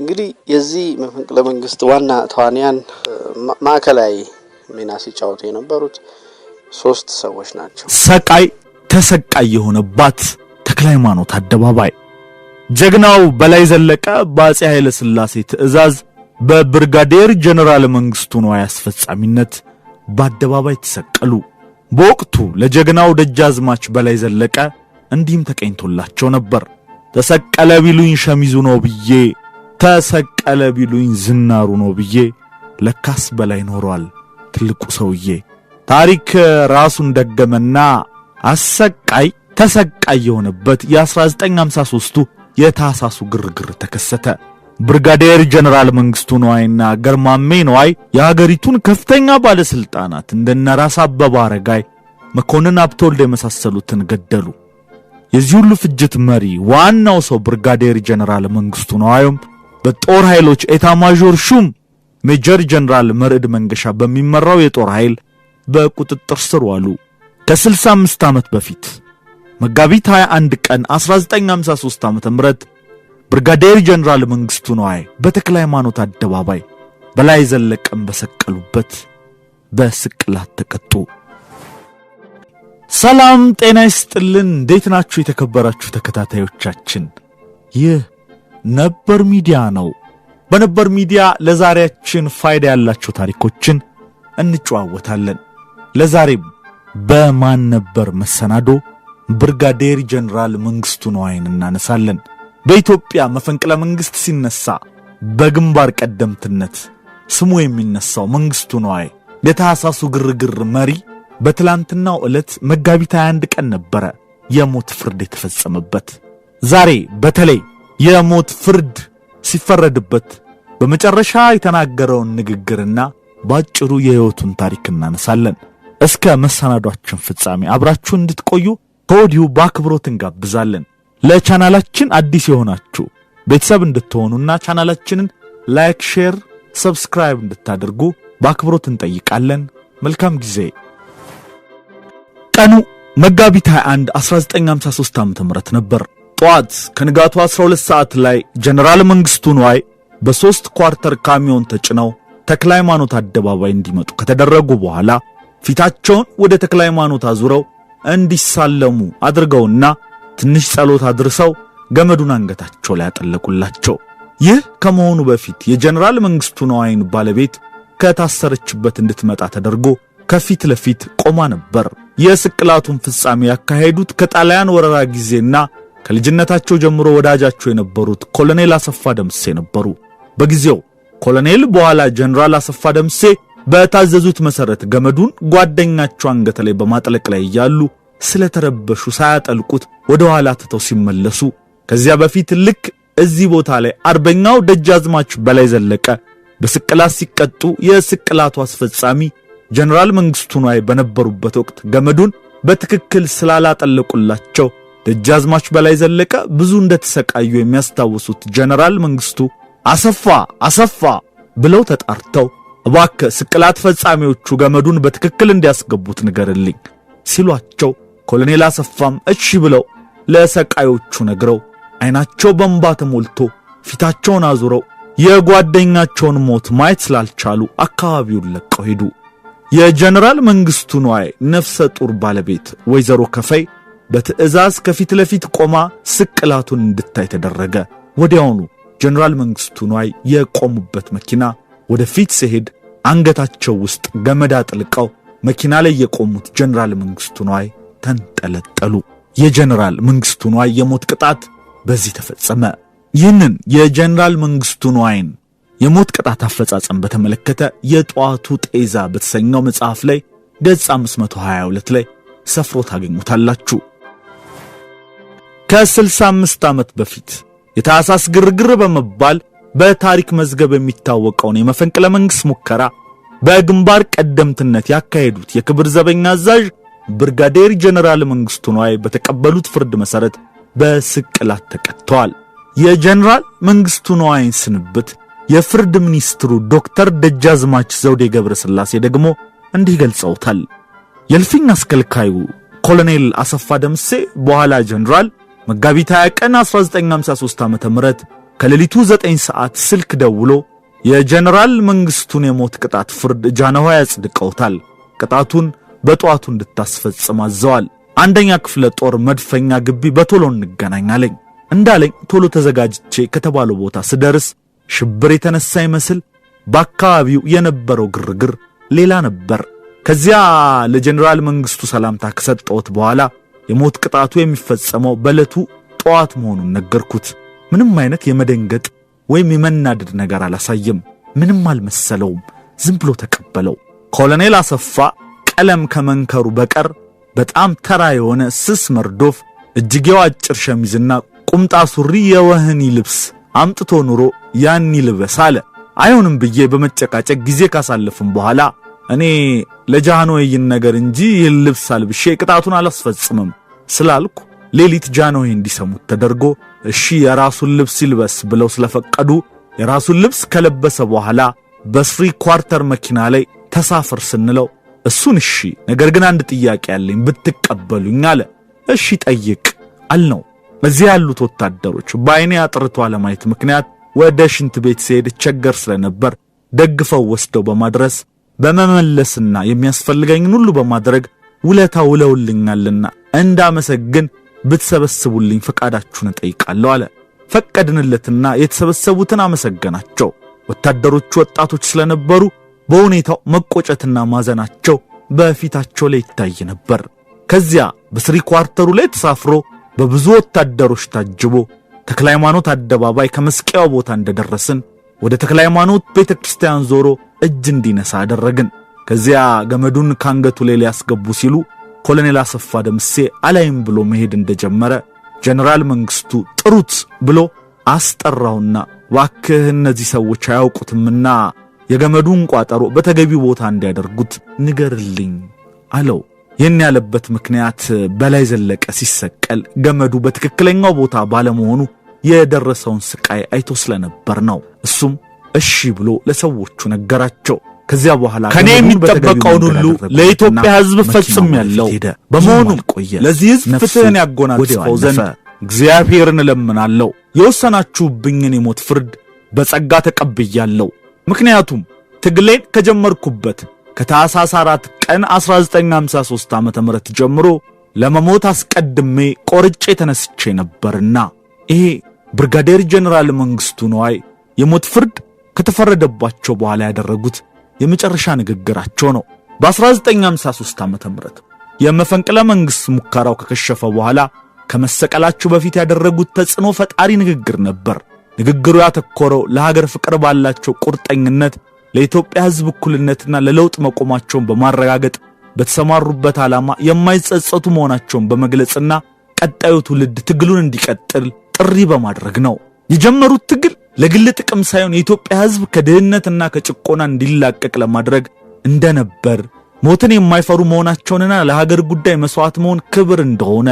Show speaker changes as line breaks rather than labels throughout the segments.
እንግዲህ የዚህ መፈንቅለ መንግስት ዋና ተዋንያን ማዕከላዊ ሚና ሲጫወቱ የነበሩት ሶስት ሰዎች ናቸው።
ሰቃይ ተሰቃይ የሆነባት ተክለሃይማኖት አደባባይ ጀግናው በላይ ዘለቀ በአፄ ኃይለ ሥላሴ ትዕዛዝ በብርጋዴር ጀነራል መንግስቱ ነዋይ አስፈጻሚነት በአደባባይ ተሰቀሉ። በወቅቱ ለጀግናው ደጃዝማች በላይ ዘለቀ እንዲህም ተቀኝቶላቸው ነበር። ተሰቀለ ቢሉኝ ሸሚዙ ነው ብዬ፣ ተሰቀለ ቢሉኝ ዝናሩ ነው ብዬ፣ ለካስ በላይ ኖሯል ትልቁ ሰውዬ። ታሪክ ራሱን ደገመና አሰቃይ ተሰቃይ የሆነበት የ1953ቱ የታሳሱ ግርግር ተከሰተ። ብርጋዴር ጀነራል መንግስቱ ነዋይና ገርማሜ ነዋይ የሀገሪቱን ከፍተኛ ባለስልጣናት እንደነ ራስ አበበ አረጋይ፣ መኮንን ሀብተወልድ የመሳሰሉትን ገደሉ። የዚህ ሁሉ ፍጅት መሪ ዋናው ሰው ብርጋዴር ጀነራል መንግስቱ ነዋይም በጦር ኃይሎች ኤታ ማዦር ሹም ሜጀር ጀነራል መርዕድ መንገሻ በሚመራው የጦር ኃይል በቁጥጥር ስር ዋሉ። ከ65 ዓመት በፊት መጋቢት 21 ቀን 1953 ዓ.ም ብርጋዴር ጀነራል መንግስቱ ነዋይ በተክለሃይማኖት አደባባይ በላይ ዘለቀን በሰቀሉበት በስቅላት ተቀጡ። ሰላም ጤና ይስጥልን። እንዴት ናችሁ የተከበራችሁ ተከታታዮቻችን? ይህ ነበር ሚዲያ ነው። በነበር ሚዲያ ለዛሬያችን ፋይዳ ያላቸው ታሪኮችን እንጨዋወታለን። ለዛሬም በማን ነበር መሰናዶ ብርጋዴር ጀነራል መንግስቱ ነዋይን እናነሳለን። በኢትዮጵያ መፈንቅለ መንግስት ሲነሳ በግንባር ቀደምትነት ስሙ የሚነሳው መንግስቱ ነዋይ የታሳሱ ግርግር መሪ በትላንትናው ዕለት መጋቢት 21 ቀን ነበረ የሞት ፍርድ የተፈጸመበት። ዛሬ በተለይ የሞት ፍርድ ሲፈረድበት በመጨረሻ የተናገረውን ንግግርና ባጭሩ የህይወቱን ታሪክ እናነሳለን። እስከ መሰናዷችን ፍጻሜ አብራችሁ እንድትቆዩ ከወዲሁ በአክብሮት እንጋብዛለን። ለቻናላችን አዲስ የሆናችሁ ቤተሰብ እንድትሆኑና ቻናላችንን ላይክ፣ ሼር፣ ሰብስክራይብ እንድታደርጉ በአክብሮት እንጠይቃለን። መልካም ጊዜ። ቀኑ መጋቢት 21 1953 ዓ.ም ነበር። ጠዋት ከንጋቱ 12 ሰዓት ላይ ጀነራል መንግስቱ ነዋይ በ3 ኳርተር ካሚዮን ተጭነው ተክለሃይማኖት አደባባይ እንዲመጡ ከተደረጉ በኋላ ፊታቸውን ወደ ተክለሃይማኖት አዙረው እንዲሳለሙ አድርገውና ትንሽ ጸሎት አድርሰው ገመዱን አንገታቸው ላይ ያጠለቁላቸው። ይህ ከመሆኑ በፊት የጀነራል መንግስቱ ነዋይን ባለቤት ከታሰረችበት እንድትመጣ ተደርጎ ከፊት ለፊት ቆማ ነበር። የስቅላቱን ፍጻሜ ያካሄዱት ከጣሊያን ወረራ ጊዜና ከልጅነታቸው ጀምሮ ወዳጃቸው የነበሩት ኮሎኔል አሰፋ ደምሴ ነበሩ። በጊዜው ኮሎኔል በኋላ ጀነራል አሰፋ ደምሴ በታዘዙት መሰረት ገመዱን ጓደኛቸው አንገት ላይ በማጥለቅ ላይ ያሉ ስለተረበሹ ሳያጠልቁት ወደ ኋላ ተተው ሲመለሱ ከዚያ በፊት ልክ እዚህ ቦታ ላይ አርበኛው ደጃዝማች በላይ ዘለቀ በስቅላት ሲቀጡ የስቅላቱ አስፈጻሚ ጀነራል መንግስቱ ነዋይ በነበሩበት ወቅት ገመዱን በትክክል ስላላጠለቁላቸው ደጃዝማች በላይ ዘለቀ ብዙ እንደተሰቃዩ የሚያስታውሱት ጀነራል መንግስቱ አሰፋ ብለው ተጣርተው እባክህ ስቅላት ፈጻሚዎቹ ገመዱን በትክክል እንዲያስገቡት ንገርልኝ ሲሏቸው ኮሎኔል አሰፋም እሺ ብለው ለሰቃዮቹ ነግረው አይናቸው በእንባ ተሞልቶ ፊታቸውን አዙረው የጓደኛቸውን ሞት ማየት ስላልቻሉ አካባቢውን ለቀው ሄዱ። የጀነራል መንግስቱ ነዋይ ነፍሰ ጡር ባለቤት ወይዘሮ ከፈይ በትዕዛዝ ከፊት ለፊት ቆማ ስቅላቱን እንድታይ ተደረገ። ወዲያውኑ ጀነራል መንግስቱ ነዋይ የቆሙበት መኪና ወደፊት ሲሄድ አንገታቸው ውስጥ ገመድ አጥልቀው መኪና ላይ የቆሙት ጀነራል መንግስቱ ነዋይ ተንጠለጠሉ። የጀነራል መንግስቱ ነዋይ የሞት ቅጣት በዚህ ተፈጸመ። ይህንን የጀነራል መንግስቱ ነዋይን የሞት ቅጣት አፈጻጸም በተመለከተ የጧቱ ጤዛ በተሰኘው መጽሐፍ ላይ ገጽ 522 ላይ ሰፍሮ ታገኙታላችሁ። ከ65 ዓመት በፊት የታሳስ ግርግር በመባል በታሪክ መዝገብ የሚታወቀውን የመፈንቅለ መንግስት ሙከራ በግንባር ቀደምትነት ያካሄዱት የክብር ዘበኛ አዛዥ ብርጋዴር ጀነራል መንግስቱ ነዋይ በተቀበሉት ፍርድ መሰረት በስቅላት ተቀጥተዋል። የጀነራል መንግስቱ ነዋይን ስንብት የፍርድ ሚኒስትሩ ዶክተር ደጃዝማች ዘውዴ ገብረስላሴ ደግሞ እንዲህ ገልጸውታል። የልፍኝ አስከልካዩ ኮሎኔል አሰፋ ደምሴ በኋላ ጀነራል መጋቢት 20 ቀን 1953 ዓ.ም ከሌሊቱ 9 ሰዓት ስልክ ደውሎ የጀነራል መንግስቱን የሞት ቅጣት ፍርድ ጃንሆይ አጽድቀውታል። ቅጣቱን በጧቱ እንድታስፈጽም አዘዋል። አንደኛ ክፍለ ጦር መድፈኛ ግቢ በቶሎ እንገናኛለኝ እንዳለኝ ቶሎ ተዘጋጅቼ ከተባለው ቦታ ስደርስ ሽብር የተነሳ ይመስል በአካባቢው የነበረው ግርግር ሌላ ነበር። ከዚያ ለጀነራል መንግስቱ ሰላምታ ከሰጠሁት በኋላ የሞት ቅጣቱ የሚፈጸመው በዕለቱ ጧት መሆኑን ነገርኩት። ምንም አይነት የመደንገጥ ወይም የመናደድ ነገር አላሳየም። ምንም አልመሰለውም። ዝም ብሎ ተቀበለው። ኮሎኔል አሰፋ ቀለም ከመንከሩ በቀር በጣም ተራ የሆነ ስስ መርዶፍ እጅጌው አጭር ሸሚዝና ቁምጣ ሱሪ የወህኒ ልብስ አምጥቶ ኑሮ ያን ይልበስ አለ። አይሆንም ብዬ በመጨቃጨቅ ጊዜ ካሳለፍም በኋላ እኔ ለጃንሆይን ነገር እንጂ ይህን ልብስ አልብሼ ቅጣቱን አላስፈጽምም ስላልኩ ሌሊት ጃንሆይ እንዲሰሙት ተደርጎ እሺ የራሱን ልብስ ይልበስ ብለው ስለፈቀዱ የራሱን ልብስ ከለበሰ በኋላ በስሪ ኳርተር መኪና ላይ ተሳፈር ስንለው እሱን እሺ ነገር ግን አንድ ጥያቄ ያለኝ ብትቀበሉኝ አለ። እሺ ጠይቅ አልነው። እዚህ ያሉት ወታደሮች በአይኔ አጥርቶ አለማየት ምክንያት ወደ ሽንት ቤት ሲሄድ ቸገር ስለነበር ደግፈው ወስደው በማድረስ በመመለስና የሚያስፈልገኝን ሁሉ በማድረግ ውለታ ውለውልኛልና እንዳመሰግን ብትሰበስቡልኝ ፈቃዳችሁን እጠይቃለሁ አለ። ፈቀድንለትና የተሰበሰቡትን አመሰገናቸው። ወታደሮቹ ወጣቶች ስለነበሩ በሁኔታው መቆጨትና ማዘናቸው በፊታቸው ላይ ይታይ ነበር። ከዚያ በስሪ ኳርተሩ ላይ ተሳፍሮ በብዙ ወታደሮች ታጅቦ ተክለ ሃይማኖት አደባባይ ከመስቀያው ቦታ እንደደረስን ወደ ተክለ ሃይማኖት ቤተክርስቲያን ዞሮ እጅ እንዲነሳ አደረግን። ከዚያ ገመዱን ካንገቱ ላይ ሊያስገቡ ሲሉ ኮሎኔል አሰፋ ደምሴ አላይም ብሎ መሄድ እንደጀመረ ጀነራል መንግስቱ ጥሩት ብሎ አስጠራውና ዋክህ እነዚህ ሰዎች አያውቁትምና የገመዱን ቋጠሮ በተገቢው ቦታ እንዲያደርጉት ንገርልኝ አለው። ይህን ያለበት ምክንያት በላይ ዘለቀ ሲሰቀል ገመዱ በትክክለኛው ቦታ ባለመሆኑ የደረሰውን ስቃይ አይቶ ስለነበር ነው። እሱም እሺ ብሎ ለሰዎቹ ነገራቸው። ከዚያ በኋላ ከኔ የሚጠበቀውን ሁሉ ለኢትዮጵያ ሕዝብ ፈጽሜያለሁ። በመሆኑም ለዚህ ሕዝብ ፍትህን ያጎናጽፈው ዘንድ እግዚአብሔርን እለምናለሁ። የወሰናችሁብኝን የሞት ፍርድ በጸጋ ተቀብያለሁ። ምክንያቱም ትግሌን ከጀመርኩበት ከታኅሳስ 4 ቀን 1953 ዓ.ም ጀምሮ ለመሞት አስቀድሜ ቆርጬ ተነስቼ ነበርና። ይሄ ብርጋዴር ጀነራል መንግስቱ ነዋይ የሞት ፍርድ ከተፈረደባቸው በኋላ ያደረጉት የመጨረሻ ንግግራቸው ነው። በ1953 ዓ.ም የመፈንቅለ መንግስት ሙከራው ከከሸፈ በኋላ ከመሰቀላቸው በፊት ያደረጉት ተጽዕኖ ፈጣሪ ንግግር ነበር። ንግግሩ ያተኮረው ለሀገር ፍቅር ባላቸው ቁርጠኝነት ለኢትዮጵያ ሕዝብ እኩልነትና ለለውጥ መቆማቸውን በማረጋገጥ በተሰማሩበት ዓላማ የማይጸጸቱ መሆናቸውን በመግለጽና ቀጣዩ ትውልድ ትግሉን እንዲቀጥል ጥሪ በማድረግ ነው። የጀመሩት ትግል ለግል ጥቅም ሳይሆን የኢትዮጵያ ሕዝብ ከድህነትና ከጭቆና እንዲላቀቅ ለማድረግ እንደነበር፣ ሞትን የማይፈሩ መሆናቸውንና ለሀገር ጉዳይ መስዋዕት መሆን ክብር እንደሆነ፣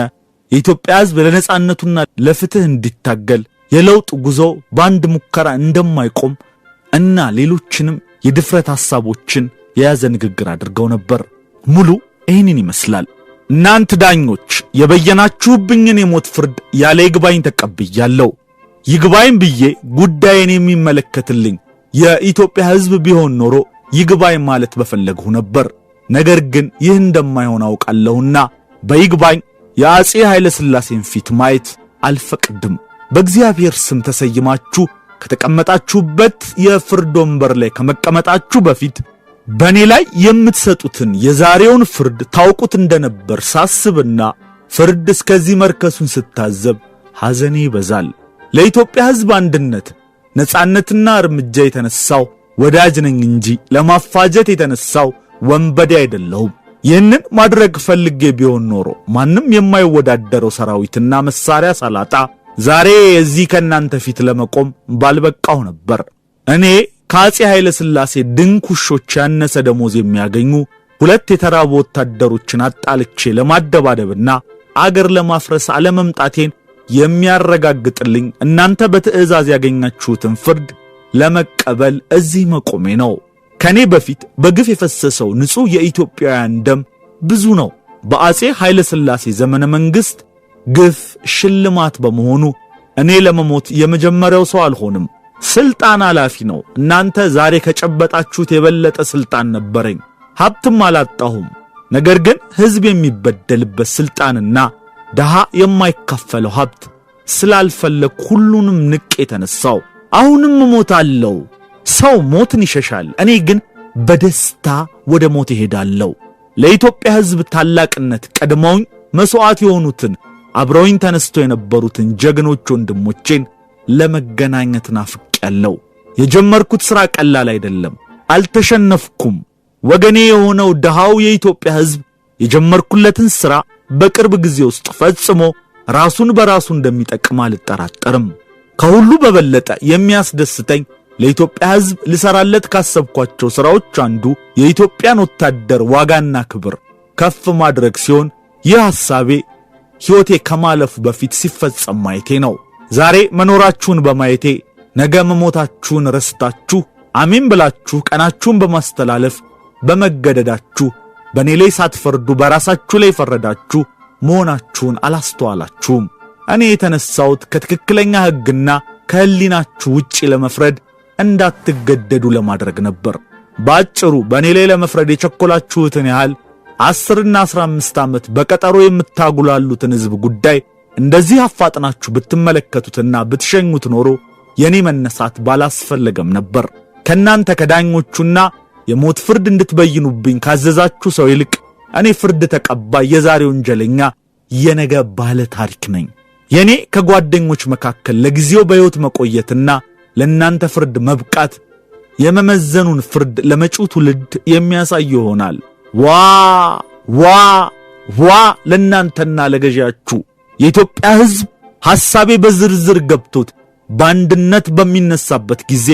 የኢትዮጵያ ሕዝብ ለነጻነቱና ለፍትህ እንዲታገል የለውጥ ጉዞ በአንድ ሙከራ እንደማይቆም እና ሌሎችንም የድፍረት ሐሳቦችን የያዘ ንግግር አድርገው ነበር። ሙሉ ይህንን ይመስላል። እናንተ ዳኞች የበየናችሁብኝን የሞት ፍርድ ያለ ይግባኝ ተቀብያለሁ። ይግባኝ ብዬ ጉዳይን የሚመለከትልኝ የኢትዮጵያ ሕዝብ ቢሆን ኖሮ ይግባኝ ማለት በፈለግሁ ነበር። ነገር ግን ይህ እንደማይሆን አውቃለሁና በይግባኝ የአፄ ኃይለ ሥላሴን ፊት ማየት አልፈቅድም። በእግዚአብሔር ስም ተሰይማችሁ ከተቀመጣችሁበት የፍርድ ወንበር ላይ ከመቀመጣችሁ በፊት በእኔ ላይ የምትሰጡትን የዛሬውን ፍርድ ታውቁት እንደነበር ሳስብና ፍርድ እስከዚህ መርከሱን ስታዘብ ሐዘኔ ይበዛል። ለኢትዮጵያ ሕዝብ አንድነት፣ ነጻነትና እርምጃ የተነሳው ወዳጅ ነኝ እንጂ ለማፋጀት የተነሳው ወንበዴ አይደለሁም። ይህንን ማድረግ ፈልጌ ቢሆን ኖሮ ማንም የማይወዳደረው ሰራዊትና መሳሪያ ሳላጣ ዛሬ እዚህ ከናንተ ፊት ለመቆም ባልበቃው ነበር። እኔ ከአፄ ኃይለ ሥላሴ ድንኩሾች ያነሰ ደሞዝ የሚያገኙ ሁለት የተራቡ ወታደሮችን አጣልቼ ለማደባደብና አገር ለማፍረስ አለመምጣቴን የሚያረጋግጥልኝ እናንተ በትዕዛዝ ያገኛችሁትን ፍርድ ለመቀበል እዚህ መቆሜ ነው። ከኔ በፊት በግፍ የፈሰሰው ንጹሕ የኢትዮጵያውያን ደም ብዙ ነው። በአፄ ኃይለ ሥላሴ ዘመነ መንግሥት ግፍ ሽልማት በመሆኑ እኔ ለመሞት የመጀመሪያው ሰው አልሆንም። ስልጣን አላፊ ነው። እናንተ ዛሬ ከጨበጣችሁት የበለጠ ስልጣን ነበረኝ። ሀብትም አላጣሁም። ነገር ግን ሕዝብ የሚበደልበት ስልጣንና ደሃ የማይካፈለው ሀብት ስላልፈለግ ሁሉንም ንቄ የተነሳው። አሁንም እሞታለሁ። ሰው ሞትን ይሸሻል፣ እኔ ግን በደስታ ወደ ሞት እሄዳለሁ። ለኢትዮጵያ ሕዝብ ታላቅነት ቀድመውኝ መስዋዕት የሆኑትን አብረውኝ ተነስተው የነበሩትን ጀግኖች ወንድሞቼን ለመገናኘት ናፍቄያለሁ። የጀመርኩት ሥራ ቀላል አይደለም። አልተሸነፍኩም። ወገኔ የሆነው ደሃው የኢትዮጵያ ሕዝብ የጀመርኩለትን ሥራ በቅርብ ጊዜ ውስጥ ፈጽሞ ራሱን በራሱ እንደሚጠቅም አልጠራጠርም። ከሁሉ በበለጠ የሚያስደስተኝ ለኢትዮጵያ ሕዝብ ልሰራለት ካሰብኳቸው ሥራዎች አንዱ የኢትዮጵያን ወታደር ዋጋና ክብር ከፍ ማድረግ ሲሆን ይህ ሐሳቤ ሕይወቴ ከማለፉ በፊት ሲፈጸም ማየቴ ነው። ዛሬ መኖራችሁን በማየቴ ነገ መሞታችሁን ረስታችሁ አሜን ብላችሁ ቀናችሁን በማስተላለፍ በመገደዳችሁ በእኔ ላይ ሳትፈርዱ በራሳችሁ ላይ ፈረዳችሁ መሆናችሁን አላስተዋላችሁም። እኔ የተነሳሁት ከትክክለኛ ሕግና ከሕሊናችሁ ውጪ ለመፍረድ እንዳትገደዱ ለማድረግ ነበር። ባጭሩ በእኔ ላይ ለመፍረድ የቸኮላችሁትን ያህል 10 እና 15 ዓመት በቀጠሮ የምታጉላሉትን ሕዝብ ጉዳይ እንደዚህ አፋጥናችሁ ብትመለከቱትና ብትሸኙት ኖሮ የኔ መነሳት ባላስፈለገም ነበር። ከናንተ ከዳኞቹና የሞት ፍርድ እንድትበይኑብኝ ካዘዛችሁ ሰው ይልቅ እኔ ፍርድ ተቀባይ የዛሬ ወንጀለኛ የነገ ባለ ታሪክ ነኝ። የኔ ከጓደኞች መካከል ለጊዜው በሕይወት መቆየትና ለናንተ ፍርድ መብቃት የመመዘኑን ፍርድ ለመጪው ትውልድ የሚያሳይ ይሆናል። ዋ ዋ ዋ ለናንተና ለገዢያችሁ የኢትዮጵያ ሕዝብ ሐሳቤ በዝርዝር ገብቶት በአንድነት በሚነሳበት ጊዜ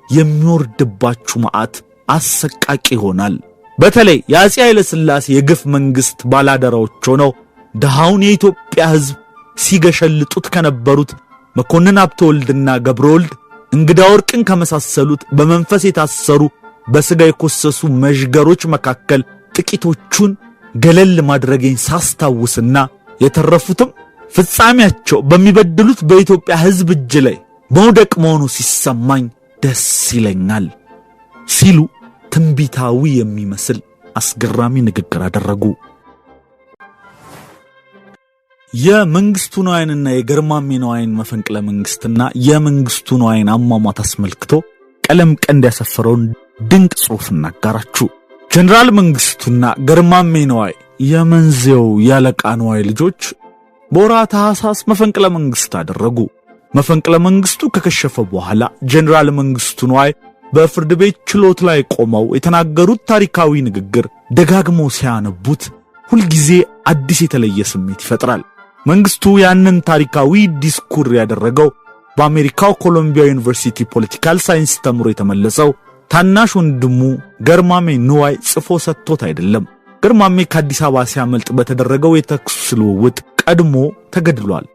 የሚወርድባችሁ መዓት አሰቃቂ ይሆናል። በተለይ የአፄ ኃይለ ሥላሴ የግፍ መንግሥት ባላደራዎች ሆነው ደሃውን የኢትዮጵያ ሕዝብ ሲገሸልጡት ከነበሩት መኮንን ሀብተወልድና ገብረወልድ እንግዳ ወርቅን ከመሳሰሉት በመንፈስ የታሰሩ በሥጋ የኮሰሱ መዥገሮች መካከል ጥቂቶቹን ገለል ማድረጌን ሳስታውስና የተረፉትም ፍጻሜያቸው በሚበድሉት በኢትዮጵያ ሕዝብ እጅ ላይ መውደቅ መሆኑ ሲሰማኝ ደስ ይለኛል ሲሉ ትንቢታዊ የሚመስል አስገራሚ ንግግር አደረጉ። የመንግስቱ ነዋይንና የገርማሜ ነዋይን መፈንቅለ መንግስትና የመንግስቱ ነዋይን አሟሟት አስመልክቶ ቀለም ቀንድ ያሰፈረውን ድንቅ ጽሑፍ እናጋራችሁ። ጀነራል መንግስቱና ገርማሜ ነዋይ የመንዜው ያለቃ ነዋይ ልጆች በወርሃ ታኅሳስ መፈንቅለ መንግስት አደረጉ። መፈንቅለ መንግስቱ ከከሸፈ በኋላ ጀነራል መንግስቱ ነዋይ በፍርድ ቤት ችሎት ላይ ቆመው የተናገሩት ታሪካዊ ንግግር ደጋግመው ሲያነቡት ሁልጊዜ አዲስ የተለየ ስሜት ይፈጥራል። መንግስቱ ያንን ታሪካዊ ዲስኩር ያደረገው በአሜሪካው ኮሎምቢያ ዩኒቨርሲቲ ፖለቲካል ሳይንስ ተምሮ የተመለሰው ታናሽ ወንድሙ ገርማሜ ነዋይ ጽፎ ሰጥቶት አይደለም። ገርማሜ ከአዲስ አበባ ሲያመልጥ በተደረገው የተኩስ ልውውጥ ቀድሞ ተገድሏል።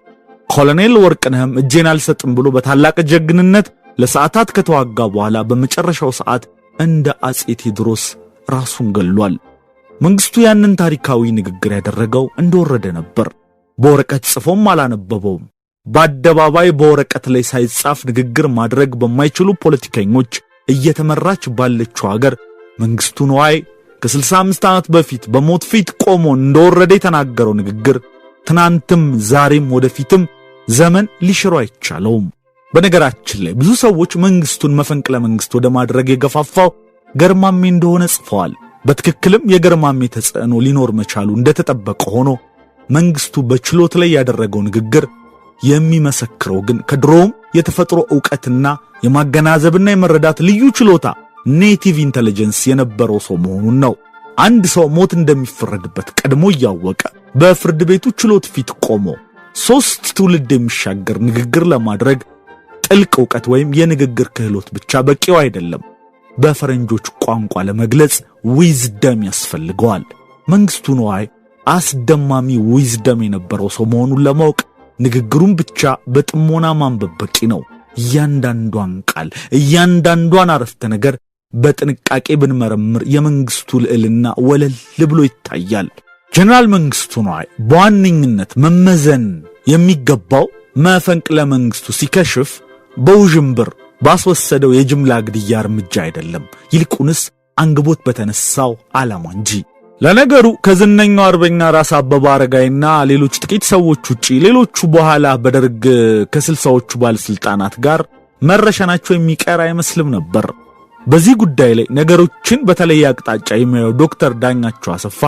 ኮሎኔል ወርቅነህም እጄን አልሰጥም ብሎ በታላቅ ጀግንነት ለሰዓታት ከተዋጋ በኋላ በመጨረሻው ሰዓት እንደ አፄ ቴዎድሮስ ራሱን ገሏል። መንግስቱ ያንን ታሪካዊ ንግግር ያደረገው እንደወረደ ነበር። በወረቀት ጽፎም አላነበበውም። በአደባባይ በወረቀት ላይ ሳይጻፍ ንግግር ማድረግ በማይችሉ ፖለቲከኞች እየተመራች ባለችው ሀገር መንግስቱ ነዋይ ከ65 ዓመት በፊት በሞት ፊት ቆሞ እንደወረደ የተናገረው ንግግር ትናንትም ዛሬም ወደፊትም ዘመን ሊሽሮ አይቻለውም። በነገራችን ላይ ብዙ ሰዎች መንግስቱን መፈንቅለ መንግስት ወደ ማድረግ የገፋፋው ገርማሜ እንደሆነ ጽፈዋል። በትክክልም የገርማሜ ተጽዕኖ ሊኖር መቻሉ እንደተጠበቀ ሆኖ መንግስቱ በችሎት ላይ ያደረገው ንግግር የሚመሰክረው ግን ከድሮም የተፈጥሮ ዕውቀትና የማገናዘብና የመረዳት ልዩ ችሎታ ኔቲቭ ኢንተለጀንስ የነበረው ሰው መሆኑን ነው። አንድ ሰው ሞት እንደሚፈረድበት ቀድሞ እያወቀ በፍርድ ቤቱ ችሎት ፊት ቆሞ 3 ትውልድ የሚሻገር ንግግር ለማድረግ ጥልቅ ዕውቀት ወይም የንግግር ክህሎት ብቻ በቂው አይደለም። በፈረንጆች ቋንቋ ለመግለጽ ዊዝደም ያስፈልገዋል። መንግስቱ ነዋይ አስደማሚ ዊዝደም የነበረው ሰው መሆኑን ለማወቅ ንግግሩን ብቻ በጥሞና ማንበብ በቂ ነው። እያንዳንዷን ቃል፣ እያንዳንዷን አረፍተ ነገር በጥንቃቄ ብንመረምር የመንግስቱ ልዕልና ወለል ብሎ ይታያል። ጀነራል መንግስቱ ነዋይ በዋነኝነት መመዘን የሚገባው መፈንቅለ መንግስቱ ሲከሽፍ በውዥንብር ባስወሰደው የጅምላ ግድያ እርምጃ አይደለም፣ ይልቁንስ አንግቦት በተነሳው ዓላማ እንጂ። ለነገሩ ከዝነኛው አርበኛ ራስ አበበ አረጋይና ሌሎች ጥቂት ሰዎች ውጪ ሌሎቹ በኋላ በደርግ ከ60ዎቹ ባለስልጣናት ጋር መረሸናቸው የሚቀር አይመስልም ነበር። በዚህ ጉዳይ ላይ ነገሮችን በተለየ አቅጣጫ የሚያየው ዶክተር ዳኛቸው አሰፋ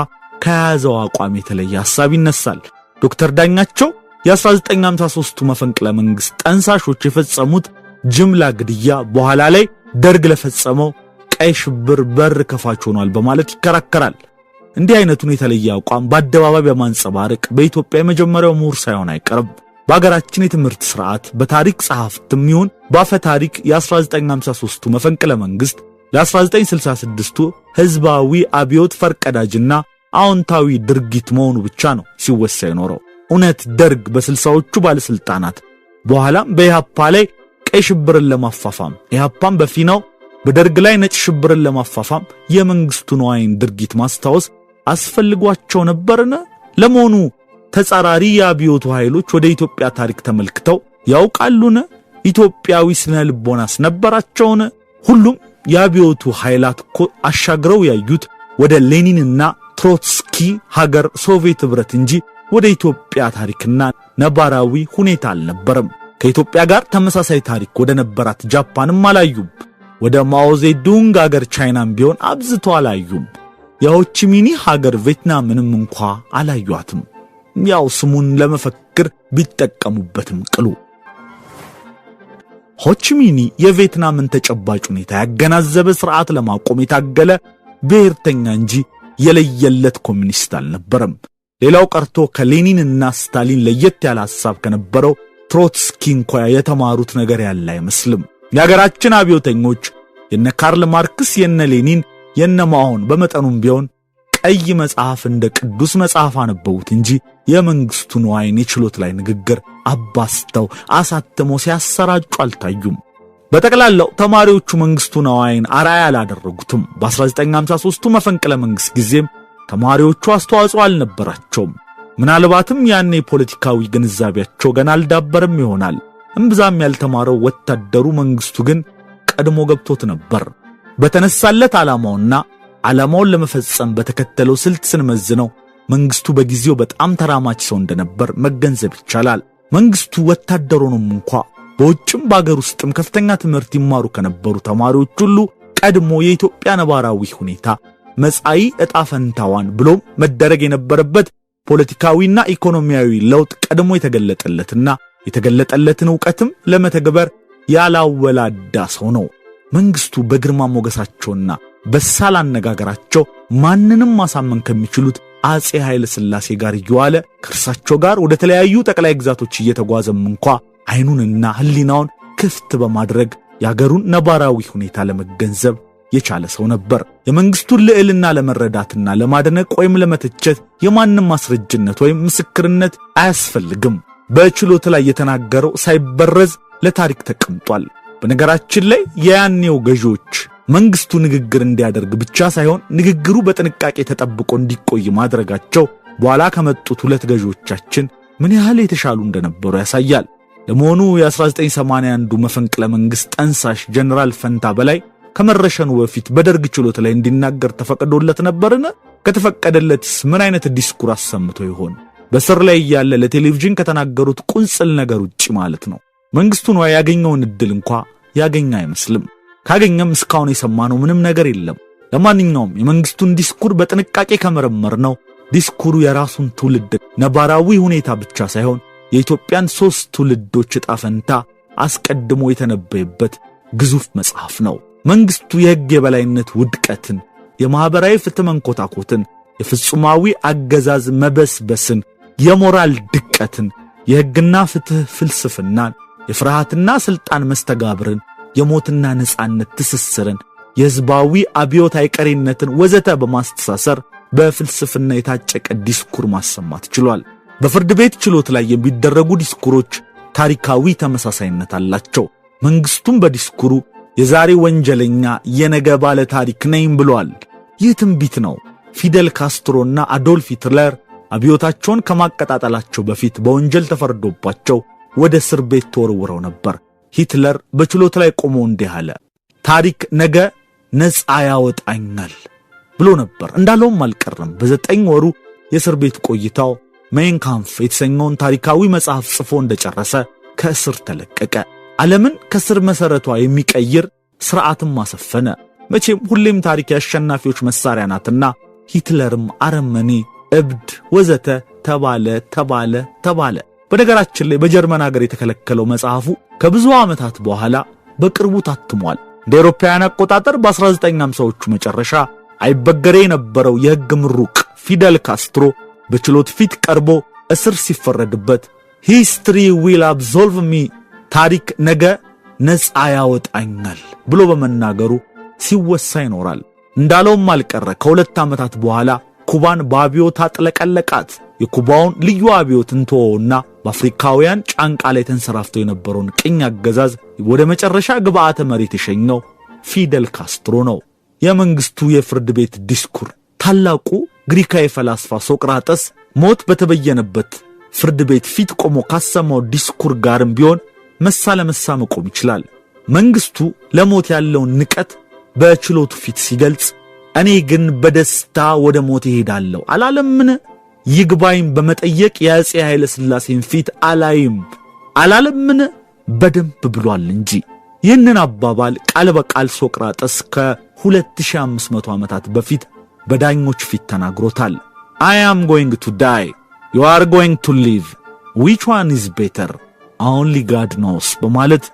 ከያዘው አቋም የተለየ ሐሳብ ይነሳል። ዶክተር ዳኛቸው የ1953ቱ መፈንቅለ መንግስት ጠንሳሾች የፈጸሙት ጅምላ ግድያ በኋላ ላይ ደርግ ለፈጸመው ቀይ ሽብር በር ከፋች ሆኗል በማለት ይከራከራል። እንዲህ አይነቱን የተለየ አቋም በአደባባይ በማንጸባረቅ በኢትዮጵያ የመጀመሪያው ምሁር ሳይሆን አይቀርም። በአገራችን የትምህርት ስርዓት በታሪክ ጸሐፍትም ይሁን በአፈ ታሪክ የ1953ቱ መፈንቅለ መንግስት ለ1966ቱ ህዝባዊ አብዮት ፈርቀዳጅና አዎንታዊ ድርጊት መሆኑ ብቻ ነው ሲወሳ የኖረው። እውነት ደርግ በ60ዎቹ ባለስልጣናት በኋላም በኢህአፓ ላይ ቀይ ሽብርን ለማፋፋም ኢህአፓም በፊናው በደርግ ላይ ነጭ ሽብርን ለማፋፋም የመንግስቱ ነዋይን ድርጊት ማስታወስ አስፈልጓቸው ነበርን? ለመሆኑ ተጻራሪ የአብዮቱ ኃይሎች ወደ ኢትዮጵያ ታሪክ ተመልክተው ያውቃሉን? ኢትዮጵያዊ ስነ ልቦናስ ነበራቸውን? ሁሉም የአብዮቱ ኃይላት አሻግረው ያዩት ወደ ሌኒንና ትሮትስኪ ሀገር ሶቪየት ህብረት እንጂ ወደ ኢትዮጵያ ታሪክና ነባራዊ ሁኔታ አልነበረም። ከኢትዮጵያ ጋር ተመሳሳይ ታሪክ ወደ ነበራት ጃፓንም አላዩም። ወደ ማኦዜዱንግ ሀገር ቻይናም ቢሆን አብዝቶ አላዩም። የሆቺሚኒ ሀገር ቪየትናምንም እንኳ አላዩአትም። ያው ስሙን ለመፈክር ቢጠቀሙበትም ቅሉ። ሆቺሚኒ የቪየትናምን ተጨባጭ ሁኔታ ያገናዘበ ስርዓት ለማቆም የታገለ ብሔርተኛ እንጂ የለየለት ኮሚኒስት አልነበረም። ሌላው ቀርቶ ከሌኒንና ስታሊን ለየት ያለ ሐሳብ ከነበረው ትሮትስኪ እንኳ የተማሩት ነገር ያለ አይመስልም። የሀገራችን አብዮተኞች የነ ካርል ማርክስ የነ ሌኒን የነ ማኦን በመጠኑም ቢሆን ቀይ መጽሐፍ እንደ ቅዱስ መጽሐፍ አነበቡት እንጂ የመንግስቱ ነዋይን የችሎት ላይ ንግግር አባስተው አሳተመው ሲያሰራጩ አልታዩም። በጠቅላላው ተማሪዎቹ መንግስቱ ነዋይን አርአያ አላደረጉትም። በ1953ቱ መፈንቅለ መንግስት ጊዜም ተማሪዎቹ አስተዋጽኦ አልነበራቸውም። ምናልባትም ያኔ ፖለቲካዊ ግንዛቤያቸው ገና አልዳበረም ይሆናል። እምብዛም ያልተማረው ወታደሩ መንግስቱ ግን ቀድሞ ገብቶት ነበር። በተነሳለት ዓላማውና ዓላማውን ለመፈጸም በተከተለው ስልት ስንመዝነው መንግስቱ በጊዜው በጣም ተራማች ሰው እንደነበር መገንዘብ ይቻላል። መንግስቱ ወታደሩንም እንኳ በውጭም በአገር ውስጥም ከፍተኛ ትምህርት ይማሩ ከነበሩ ተማሪዎች ሁሉ ቀድሞ የኢትዮጵያ ነባራዊ ሁኔታ መጻኢ ዕጣ ፈንታዋን ብሎም መደረግ የነበረበት ፖለቲካዊና ኢኮኖሚያዊ ለውጥ ቀድሞ የተገለጠለትና የተገለጠለትን ዕውቀትም ለመተግበር ያላወላዳ ሰው ነው። መንግስቱ በግርማ ሞገሳቸውና በሳል አነጋገራቸው ማንንም ማሳመን ከሚችሉት አጼ ኃይለ ሥላሴ ጋር እየዋለ ከእርሳቸው ጋር ወደ ተለያዩ ጠቅላይ ግዛቶች እየተጓዘም እንኳ አይኑንና ህሊናውን ክፍት በማድረግ የአገሩን ነባራዊ ሁኔታ ለመገንዘብ የቻለ ሰው ነበር። የመንግስቱን ልዕልና ለመረዳትና ለማድነቅ ወይም ለመተቸት የማንም ማስረጅነት ወይም ምስክርነት አያስፈልግም። በችሎት ላይ የተናገረው ሳይበረዝ ለታሪክ ተቀምጧል። በነገራችን ላይ የያኔው ገዢዎች መንግስቱ ንግግር እንዲያደርግ ብቻ ሳይሆን ንግግሩ በጥንቃቄ ተጠብቆ እንዲቆይ ማድረጋቸው በኋላ ከመጡት ሁለት ገዢዎቻችን ምን ያህል የተሻሉ እንደነበሩ ያሳያል። ለመሆኑ የ1981ዱ መፈንቅለ መንግስት ጠንሳሽ ጀነራል ፈንታ በላይ ከመረሸኑ በፊት በደርግ ችሎት ላይ እንዲናገር ተፈቅዶለት ነበርን? ከተፈቀደለትስ ምን አይነት ዲስኩር አሰምቶ ይሆን? በስር ላይ ያለ ለቴሌቪዥን ከተናገሩት ቁንጽል ነገር ውጪ ማለት ነው። መንግስቱ ነው ያገኘውን እድል እንኳ ያገኘ አይመስልም። ካገኘም እስካሁን የሰማነው ምንም ነገር የለም። ለማንኛውም የመንግስቱን ዲስኩር በጥንቃቄ ከመረመር ነው ዲስኩሩ የራሱን ትውልድ ነባራዊ ሁኔታ ብቻ ሳይሆን የኢትዮጵያን 3 ትውልዶች ዕጣ ፈንታ አስቀድሞ የተነበየበት ግዙፍ መጽሐፍ ነው። መንግስቱ የሕግ የበላይነት ውድቀትን፣ የማህበራዊ ፍትህ መንኮታኮትን፣ የፍጹማዊ አገዛዝ መበስበስን፣ የሞራል ድቀትን፣ የሕግና ፍትህ ፍልስፍናን፣ የፍርሃትና ስልጣን መስተጋብርን፣ የሞትና ነጻነት ትስስርን፣ የህዝባዊ አብዮት አይቀሬነትን ወዘተ በማስተሳሰር በፍልስፍና የታጨቀ ዲስኩር ማሰማት ችሏል። በፍርድ ቤት ችሎት ላይ የሚደረጉ ዲስኩሮች ታሪካዊ ተመሳሳይነት አላቸው። መንግስቱም በዲስኩሩ የዛሬ ወንጀለኛ የነገ ባለ ታሪክ ነኝ ብሏል። ይህ ትንቢት ነው። ፊደል ካስትሮና አዶልፍ ሂትለር አብዮታቸውን ከማቀጣጠላቸው በፊት በወንጀል ተፈርዶባቸው ወደ እስር ቤት ተወርውረው ነበር። ሂትለር በችሎት ላይ ቆሞ እንዲህ አለ፣ ታሪክ ነገ ነፃ ያወጣኛል ብሎ ነበር። እንዳለውም አልቀረም። በ9 ወሩ የእስር ቤት ቆይታው ሜን ካምፍ የተሰኘውን ታሪካዊ መጽሐፍ ጽፎ እንደጨረሰ ከእስር ተለቀቀ። ዓለምን ከስር መሰረቷ የሚቀይር ስርዓትም አሰፈነ። መቼም ሁሌም ታሪክ የአሸናፊዎች መሳሪያ ናትና ሂትለርም አረመኔ፣ እብድ ወዘተ ተባለ። በነገራችን ላይ በጀርመን ሀገር የተከለከለው መጽሐፉ ከብዙ ዓመታት በኋላ በቅርቡ ታትሟል። እንደ አውሮፓውያን አቆጣጠር በ1950ዎቹ መጨረሻ አይበገሬ የነበረው የሕግ ምሩቅ ፊደል ካስትሮ በችሎት ፊት ቀርቦ እስር ሲፈረድበት ሂስትሪ ዊል አብዞልቭ ሚ፣ ታሪክ ነገ ነፃ ያወጣኛል ብሎ በመናገሩ ሲወሳ ይኖራል። እንዳለውም አልቀረ። ከ2 ዓመታት በኋላ ኩባን በአብዮት አጥለቀለቃት። የኩባውን ልዩ አብዮት እንተወውና በአፍሪካውያን ጫንቃ ላይ ተንሰራፍቶ የነበረውን ቅኝ አገዛዝ ወደ መጨረሻ ግብዓተ መሬት የሸኘው ፊደል ካስትሮ ነው። የመንግስቱ የፍርድ ቤት ዲስኩር ታላቁ ግሪካዊ ፈላስፋ ሶቅራጠስ ሞት በተበየነበት ፍርድ ቤት ፊት ቆሞ ካሰማው ዲስኩር ጋርም ቢሆን መሳ ለመሳ መቆም ይችላል። መንግስቱ ለሞት ያለውን ንቀት በችሎቱ ፊት ሲገልጽ እኔ ግን በደስታ ወደ ሞት እሄዳለሁ አላለምን? ይግባኝ በመጠየቅ የአፄ ኃይለ ሥላሴን ፊት አላለምን? በደንብ ብሏል እንጂ። ይህንን አባባል ቃል በቃል ሶቅራጠስ ከ2500 ዓመታት በፊት በዳኞች ፊት ተናግሮታል። I am going to die, you are going to live, which one is better? only God knows በማለት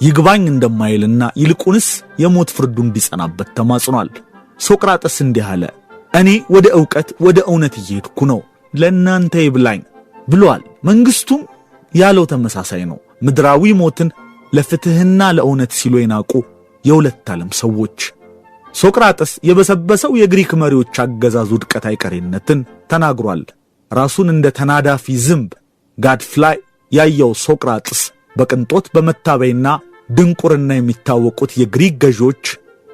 ይግባኝ እንደማይልና ይልቁንስ የሞት ፍርዱ እንዲጸናበት ተማጽኗል። ሶቅራጠስ እንዲህ አለ፣ እኔ ወደ ዕውቀት ወደ እውነት እየሄድኩ ነው፣ ለእናንተ ይብላኝ ብሏል። መንግስቱም ያለው ተመሳሳይ ነው። ምድራዊ ሞትን ለፍትህና ለእውነት ሲሉ የናቁ የሁለት ዓለም ሰዎች። ሶቅራጠስ የበሰበሰው የግሪክ መሪዎች አገዛዝ ውድቀት አይቀሬነትን ተናግሯል። ራሱን እንደ ተናዳፊ ዝንብ ጋድፍላይ ያየው ሶቅራጠስ በቅንጦት በመታበይና ድንቁርና የሚታወቁት የግሪክ ገዢዎች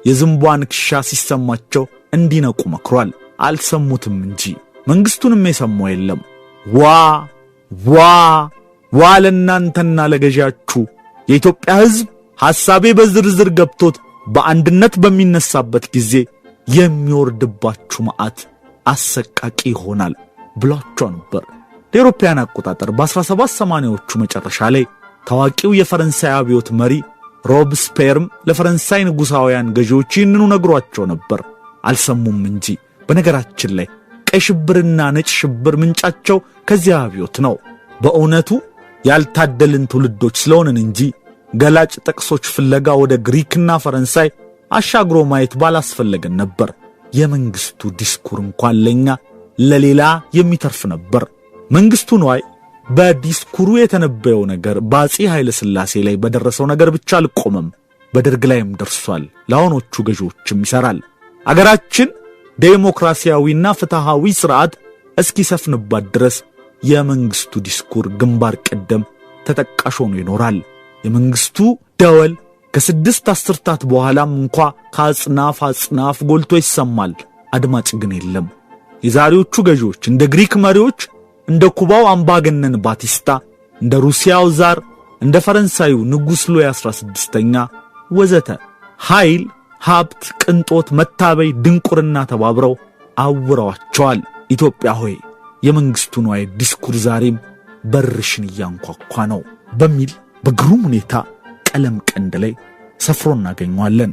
የዝንቧን ክሻ ሲሰማቸው እንዲነቁ መክሯል። አልሰሙትም እንጂ መንግስቱንም የሰማው የለም። ዋ ለእናንተና ለገዢያችሁ የኢትዮጵያ ሕዝብ ሐሳቤ በዝርዝር ገብቶት በአንድነት በሚነሳበት ጊዜ የሚወርድባችሁ መዓት አሰቃቂ ይሆናል ብሏቸው ነበር። ለአውሮፓውያን አቆጣጠር በ1780ዎቹ መጨረሻ ላይ ታዋቂው የፈረንሳይ አብዮት መሪ ሮብስፔርም ለፈረንሳይ ንጉሳውያን ገዢዎች ይህንኑ ነግሯቸው ነበር። አልሰሙም እንጂ። በነገራችን ላይ ቀይ ሽብርና ነጭ ሽብር ምንጫቸው ከዚያ አብዮት ነው። በእውነቱ ያልታደልን ትውልዶች ስለሆንን እንጂ ገላጭ ጥቅሶች ፍለጋ ወደ ግሪክና ፈረንሳይ አሻግሮ ማየት ባላስፈለገን ነበር። የመንግስቱ ዲስኩር እንኳን ለኛ ለሌላ የሚተርፍ ነበር። መንግስቱ ነዋይ በዲስኩሩ የተነበየው ነገር በአፄ ኃይለ ሥላሴ ላይ በደረሰው ነገር ብቻ አልቆመም፣ በደርግ ላይም ደርሷል። ለአሁኖቹ ገዢዎችም ይሰራል። አገራችን ዴሞክራሲያዊና ፍትሃዊ ስርዓት እስኪሰፍንባት ድረስ የመንግስቱ ዲስኩር ግንባር ቀደም ተጠቃሽ ሆኖ ይኖራል። የመንግስቱ ደወል ከ6 አስርታት በኋላም እንኳ ከአጽናፍ ጎልቶ ይሰማል። አድማጭ ግን የለም። የዛሬዎቹ ገዢዎች እንደ ግሪክ መሪዎች፣ እንደ ኩባው አምባገነን ባቲስታ፣ እንደ ሩሲያው ዛር፣ እንደ ፈረንሳዩ ንጉሥ ሉይ 16ኛ ወዘተ ኃይል፣ ሀብት፣ ቅንጦት፣ መታበይ፣ ድንቁርና ተባብረው አውረዋቸዋል። ኢትዮጵያ ሆይ የመንግስቱ ነዋይ ዲስኩር ዛሬም በርሽን እያንኳኳ ነው በሚል በግሩም ሁኔታ ቀለም ቀንድ ላይ ሰፍሮ እናገኘዋለን።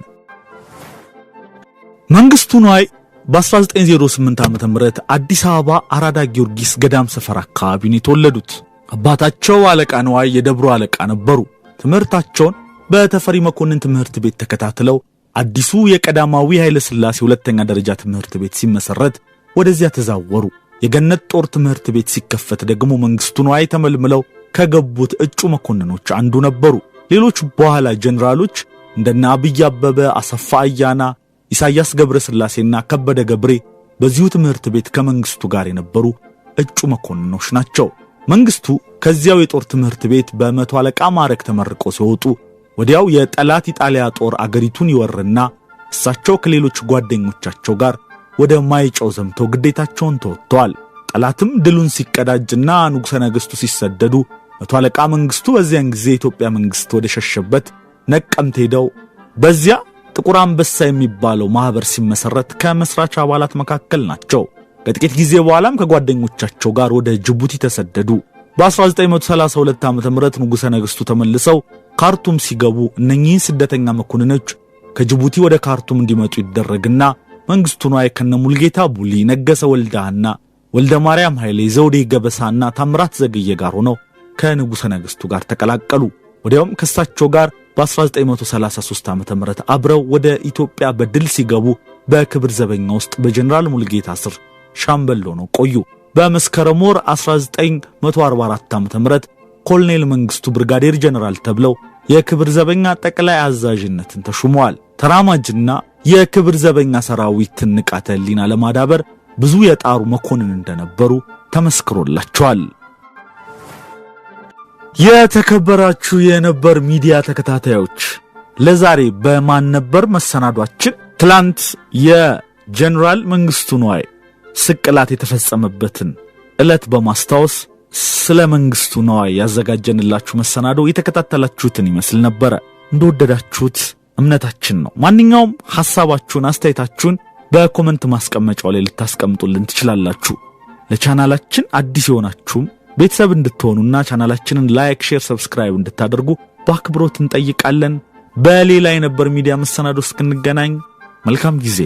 መንግስቱ ነዋይ በ1908 ዓመተ ምህረት አዲስ አበባ አራዳ ጊዮርጊስ ገዳም ሰፈር አካባቢ ነው የተወለዱት። አባታቸው አለቃ ነዋይ የደብሩ አለቃ ነበሩ። ትምህርታቸውን በተፈሪ መኮንን ትምህርት ቤት ተከታትለው አዲሱ የቀዳማዊ ኃይለ ሥላሴ ሁለተኛ ደረጃ ትምህርት ቤት ሲመሰረት ወደዚያ ተዛወሩ። የገነት ጦር ትምህርት ቤት ሲከፈት ደግሞ መንግስቱ ነዋይ ተመልምለው ከገቡት እጩ መኮንኖች አንዱ ነበሩ። ሌሎች በኋላ ጀነራሎች እንደና አብይ አበበ፣ አሰፋ አያና፣ ኢሳያስ ገብረ ሥላሴና ከበደ ገብሬ በዚሁ ትምህርት ቤት ከመንግስቱ ጋር የነበሩ እጩ መኮንኖች ናቸው። መንግስቱ ከዚያው የጦር ትምህርት ቤት በመቶ አለቃ ማዕረግ ተመርቀው ሲወጡ ወዲያው የጠላት ኢጣሊያ ጦር አገሪቱን ይወርና እሳቸው ከሌሎች ጓደኞቻቸው ጋር ወደ ማይጨው ዘምተው ግዴታቸውን ተወጥተዋል። ጠላትም ድሉን ሲቀዳጅና ንጉሠ ነገሥቱ ሲሰደዱ መቶ አለቃ መንግስቱ በዚያን ጊዜ የኢትዮጵያ መንግስት ወደ ሸሸበት ነቀምት ሄደው በዚያ ጥቁር አንበሳ የሚባለው ማህበር ሲመሰረት ከመስራች አባላት መካከል ናቸው። ከጥቂት ጊዜ በኋላም ከጓደኞቻቸው ጋር ወደ ጅቡቲ ተሰደዱ። በ1932 ዓ.ም ንጉሠ ነገሥቱ ተመልሰው ካርቱም ሲገቡ እነኚህ ስደተኛ መኮንኖች ከጅቡቲ ወደ ካርቱም እንዲመጡ ይደረግና መንግስቱ ንዋይ ከነሙልጌታ ቡሊ፣ ነገሰ ወልዳና ወልደ ማርያም ኃይሌ፣ ዘውዴ ገበሳና ታምራት ዘገየ ጋር ሆነው ከንጉሠ ነገሥቱ ጋር ተቀላቀሉ። ወዲያውም ከሳቸው ጋር በ1933 ዓ.ም አብረው ወደ ኢትዮጵያ በድል ሲገቡ በክብር ዘበኛ ውስጥ በጀነራል ሙልጌታ ስር ሻምበል ሆነው ቆዩ። በመስከረም ወር 1944 ዓ.ም ኮሎኔል መንግስቱ ብርጋዴር ጀነራል ተብለው የክብር ዘበኛ ጠቅላይ አዛዥነትን ተሹመዋል። ተራማጅና የክብር ዘበኛ ሰራዊትን ንቃተ ህሊና ለማዳበር ብዙ የጣሩ መኮንን እንደነበሩ ተመስክሮላቸዋል። የተከበራችሁ የነበር ሚዲያ ተከታታዮች ለዛሬ በማን ነበር መሰናዷችን ትላንት የጀነራል መንግስቱ ንዋይ ስቅላት የተፈጸመበትን ዕለት በማስታወስ ስለ መንግስቱ ንዋይ ያዘጋጀንላችሁ መሰናዶ የተከታተላችሁትን ይመስል ነበር። እንደወደዳችሁት እምነታችን ነው። ማንኛውም ሐሳባችሁን አስተያየታችሁን በኮሜንት ማስቀመጫው ላይ ልታስቀምጡልን ትችላላችሁ። ለቻናላችን አዲስ የሆናችሁም ቤተሰብ እንድትሆኑና ቻናላችንን ላይክ፣ ሼር፣ ሰብስክራይብ እንድታደርጉ በአክብሮት እንጠይቃለን። በሌላ የነበር ሚዲያ መሰናዶ እስክንገናኝ መልካም ጊዜ